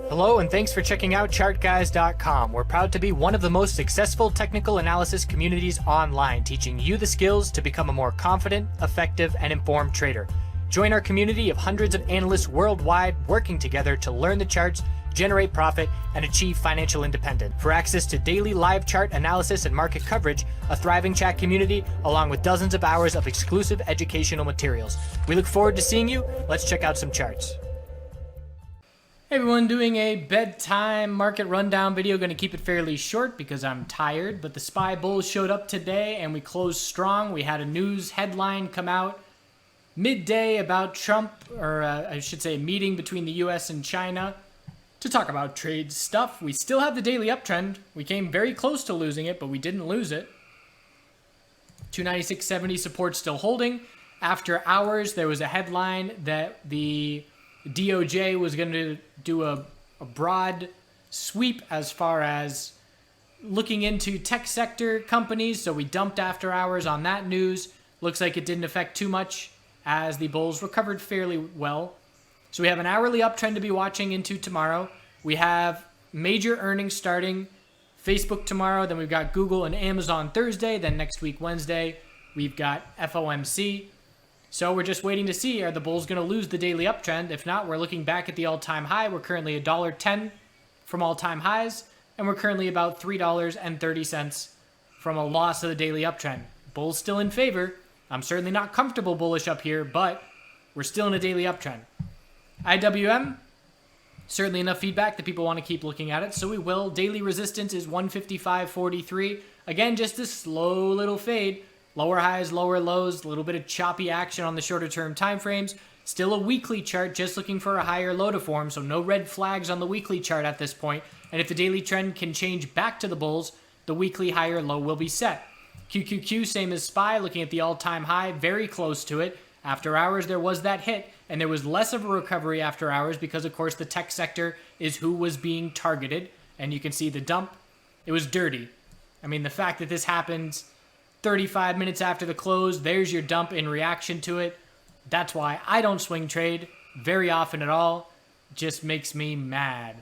Hello and thanks for checking out ChartGuys.com. We're proud to be one of the most successful technical analysis communities online, teaching you the skills to become a more confident, effective, and informed trader. Join our community of hundreds of analysts worldwide working together to learn the charts, generate profit, and achieve financial independence. For access to daily live chart analysis and market coverage, a thriving chat community, along with dozens of hours of exclusive educational materials. We look forward to seeing you. Let's check out some charts. Hey everyone, doing a bedtime market rundown video. Going to keep it fairly short because I'm tired, but the SPY bulls showed up today and we closed strong. We had a news headline come out midday about Trump, or I should say a meeting between the US and China to talk about trade stuff. We still have the daily uptrend. We came very close to losing it, but we didn't lose it. 296.70 support still holding. After hours, there was a headline that the DOJ was going to do a broad sweep as far as looking into tech sector companies, so we dumped after hours on that news. Looks like it didn't affect too much as the bulls recovered fairly well. So we have an hourly uptrend to be watching into tomorrow. We have major earnings starting. Facebook tomorrow, then we've got Google and Amazon Thursday, then next week Wednesday we've got FOMC. So we're just waiting to see, are the bulls going to lose the daily uptrend? If not, we're looking back at the all-time high. We're currently $1.10 from all-time highs, and we're currently about $3.30 from a loss of the daily uptrend. Bulls still in favor. I'm certainly not comfortable bullish up here, but we're still in a daily uptrend. IWM, certainly enough feedback that people want to keep looking at it, so we will. Daily resistance is 155.43. Again, just a slow little fade. Lower highs, lower lows, a little bit of choppy action on the shorter term time frames. Still a weekly chart, just looking for a higher low to form, so no red flags on the weekly chart at this point. And if the daily trend can change back to the bulls, the weekly higher low will be set. QQQ, same as SPY, looking at the all-time high, very close to it. After hours, there was that hit, and there was less of a recovery after hours because, of course, the tech sector is who was being targeted. And you can see the dump. It was dirty. I mean, the fact that this happens 35 minutes after the close, there's your dump in reaction to it. That's why I don't swing trade very often at all. Just makes me mad.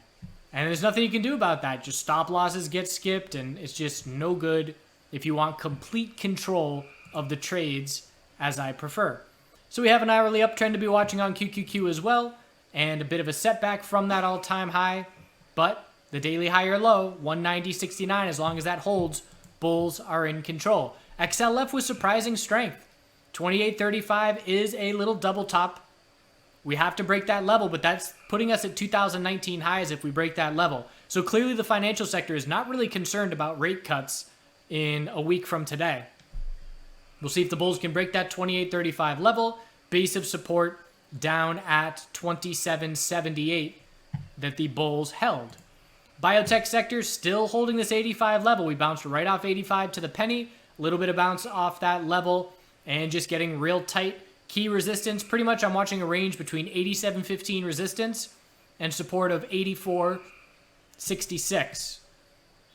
And there's nothing you can do about that. Just stop losses get skipped, and it's just no good if you want complete control of the trades, as I prefer. So we have an hourly uptrend to be watching on QQQ as well, and a bit of a setback from that all-time high. But the daily higher low, 190.69, as long as that holds, bulls are in control. XLF with surprising strength. 28.35 is a little double top. We have to break that level, but that's putting us at 2019 highs if we break that level. So clearly the financial sector is not really concerned about rate cuts in a week from today. We'll see if the bulls can break that 28.35 level. Base of support down at 27.78 that the bulls held. Biotech sector still holding this 85 level. We bounced right off 85 to the penny. A little bit of bounce off that level and just getting real tight. Key resistance, pretty much I'm watching a range between 87.15 resistance and support of 84.66.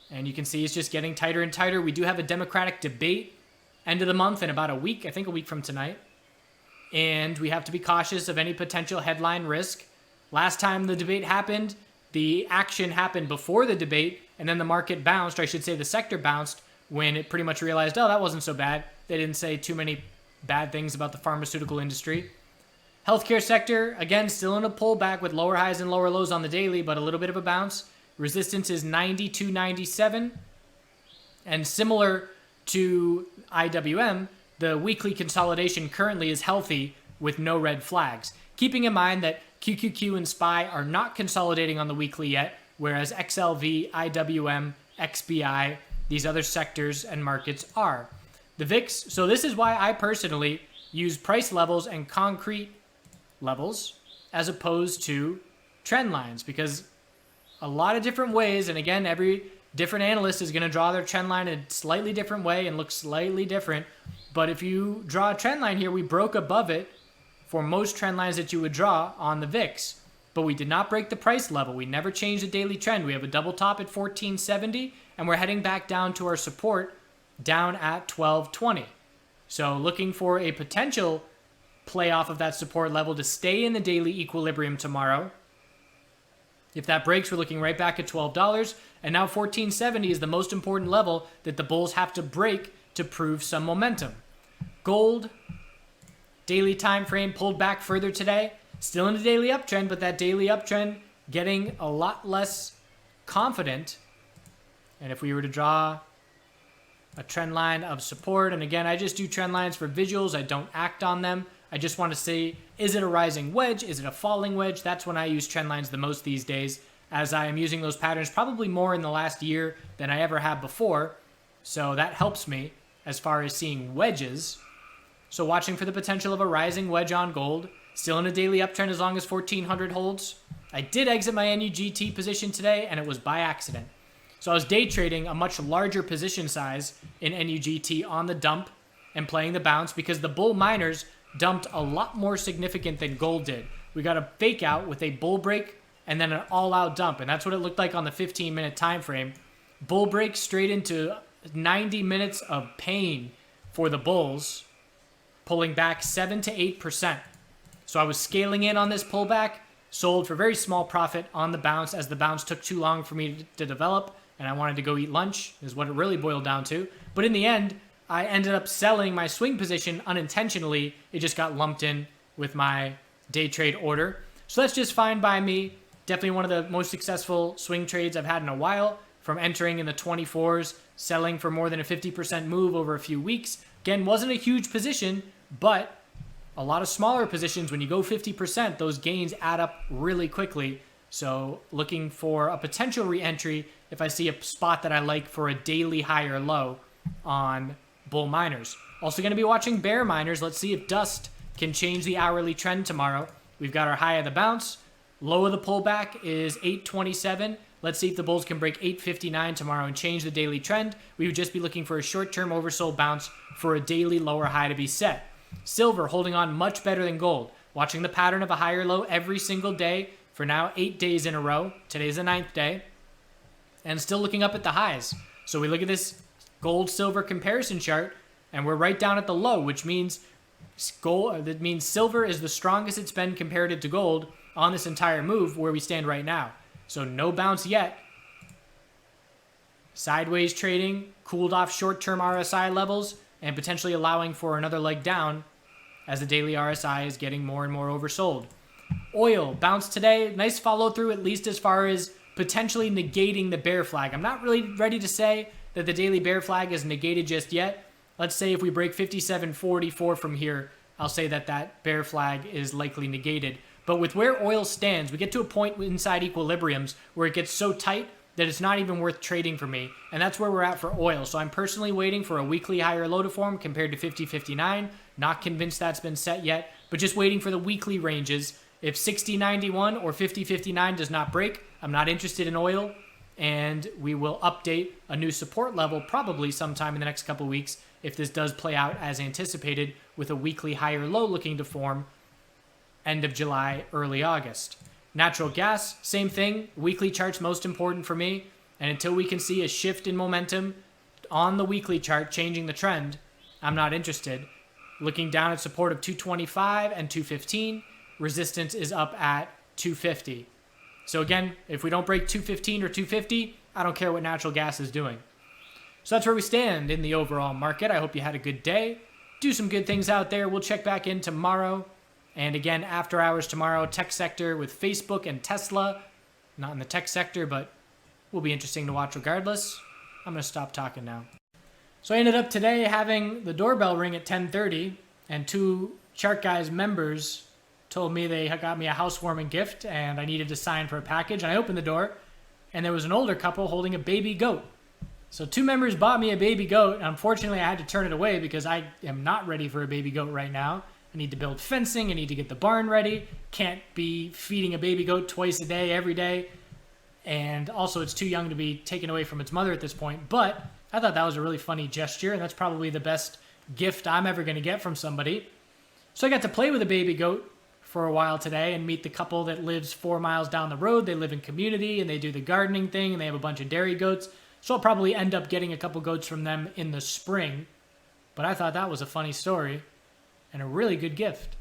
And you can see it's just getting tighter and tighter. We do have a Democratic debate end of the month in about a week, I think a week from tonight. And we have to be cautious of any potential headline risk. Last time the debate happened, the action happened before the debate, and then the market bounced, or I should say the sector bounced, when it pretty much realized, oh, that wasn't so bad. They didn't say too many bad things about the pharmaceutical industry. Healthcare sector, again, still in a pullback with lower highs and lower lows on the daily, but a little bit of a bounce. Resistance is 92.97. And similar to IWM, the weekly consolidation currently is healthy with no red flags. Keeping in mind that QQQ and SPY are not consolidating on the weekly yet, whereas XLV, IWM, XBI, these other sectors and markets are. The VIX, so this is why I personally use price levels and concrete levels as opposed to trend lines, because a lot of different ways, and again, every different analyst is going to draw their trend line in a slightly different way and look slightly different. But if you draw a trend line here, we broke above it for most trend lines that you would draw on the VIX. But we did not break the price level. We never changed the daily trend. We have a double top at 1470, and we're heading back down to our support down at 1220. So looking for a potential play off of that support level to stay in the daily equilibrium tomorrow. If that breaks, we're looking right back at $12. And now 1470 is the most important level that the bulls have to break to prove some momentum. Gold, daily time frame pulled back further today. Still in a daily uptrend, but that daily uptrend getting a lot less confident. And if we were to draw a trend line of support, and again, I just do trend lines for visuals. I don't act on them. I just want to see, is it a rising wedge? Is it a falling wedge? That's when I use trend lines the most these days, as I am using those patterns probably more in the last year than I ever have before. So that helps me as far as seeing wedges. So watching for the potential of a rising wedge on gold. Still in a daily uptrend as long as 1400 holds. I did exit my NUGT position today, and it was by accident. So I was day trading a much larger position size in NUGT on the dump and playing the bounce because the bull miners dumped a lot more significant than gold did. We got a fake out with a bull break and then an all-out dump, and that's what it looked like on the 15-minute time frame. Bull break straight into 90 minutes of pain for the bulls, pulling back 7 to 8%. So I was scaling in on this pullback, sold for very small profit on the bounce as the bounce took too long for me to develop, and I wanted to go eat lunch, is what it really boiled down to. But in the end, I ended up selling my swing position unintentionally. It just got lumped in with my day trade order. So that's just fine by me. Definitely one of the most successful swing trades I've had in a while, from entering in the 24s, selling for more than a 50% move over a few weeks. Again, wasn't a huge position, but a lot of smaller positions, when you go 50%, those gains add up really quickly. So looking for a potential re-entry if I see a spot that I like for a daily high or low on bull miners. Also going to be watching bear miners. Let's see if dust can change the hourly trend tomorrow. We've got our high of the bounce. Low of the pullback is 827. Let's see if the bulls can break 859 tomorrow and change the daily trend. We would just be looking for a short-term oversold bounce for a daily lower high to be set. Silver holding on much better than gold. Watching the pattern of a higher low every single day for now 8 days in a row. Today's the 9th day. And still looking up at the highs. So we look at this gold-silver comparison chart, and we're right down at the low, which means silver is the strongest it's been comparative to gold on this entire move where we stand right now. So no bounce yet. Sideways trading, cooled off short-term RSI levels, and potentially allowing for another leg down as the daily RSI is getting more and more oversold. Oil bounced today. Nice follow through, at least as far as potentially negating the bear flag. I'm not really ready to say that the daily bear flag is negated just yet. Let's say if we break 57.44 from here, I'll say that that bear flag is likely negated. But with where oil stands, we get to a point inside equilibriums where it gets so tight that it's not even worth trading for me. And that's where we're at for oil. So I'm personally waiting for a weekly higher low to form compared to 50.59. Not convinced that's been set yet, but just waiting for the weekly ranges. If 60.91 or 50.59 does not break, I'm not interested in oil. And we will update a new support level probably sometime in the next couple weeks if this does play out as anticipated with a weekly higher low looking to form end of July, early August. Natural gas, same thing. Weekly chart's most important for me. And until we can see a shift in momentum on the weekly chart changing the trend, I'm not interested. Looking down at support of 225 and 215, resistance is up at 250. So again, if we don't break 215 or 250, I don't care what natural gas is doing. So that's where we stand in the overall market. I hope you had a good day. Do some good things out there. We'll check back in tomorrow. And again, after hours tomorrow, tech sector with Facebook and Tesla. Not in the tech sector, but will be interesting to watch regardless. I'm going to stop talking now. So I ended up today having the doorbell ring at 10:30, and two TheChartGuys members told me they got me a housewarming gift and I needed to sign for a package. And I opened the door, and there was an older couple holding a baby goat. So two members bought me a baby goat. Unfortunately, I had to turn it away because I am not ready for a baby goat right now. I need to build fencing. I need to get the barn ready. Can't be feeding a baby goat twice a day, every day. And also, it's too young to be taken away from its mother at this point. But I thought that was a really funny gesture, and that's probably the best gift I'm ever going to get from somebody. So I got to play with a baby goat for a while today and meet the couple that lives 4 miles down the road. They live in community, and they do the gardening thing, and they have a bunch of dairy goats. So I'll probably end up getting a couple goats from them in the spring. But I thought that was a funny story and a really good gift.